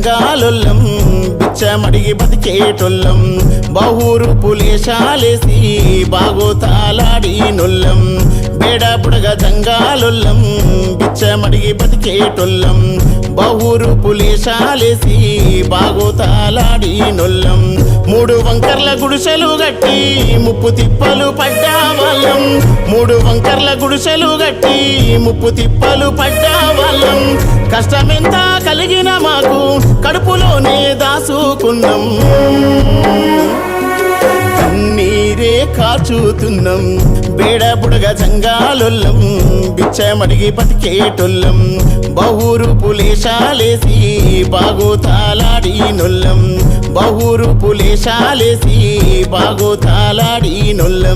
జంగాలొల్లం బిచ్చమడిగి బతికేటొల్లం బహూరు పులేశాలేసి బాగోతాలాడి నొల్లం బేడ బుడగ జంగాలొల్లం బిచ్చమడిగి బతికేటొల్లం బహూరు పులేశాలేసి బాగోతాలాడి నొల్లం మూడు వంకర్ల గుడిసెలు గట్టి ముప్పు తిప్పలు పడ్డా వాళ్ళం మూడు వంకర్ల గుడిసెలు గట్టి ముప్పు తిప్పలు పడ్డా వాళ్ళం కష్టమెంత కలిగిన మాకు కడుపులోనే దాసుకున్నాం కన్నీరే కాచుతున్నాం బేడ బుడగ జంగాలొల్లం బిచ్చమడిగి బతికేటొల్లం బహూరు పులేశాలేసి బాగోతాలాడి నొల్లం బహూరు పులేశాలేసి బాగోతాలాడి నొల్లం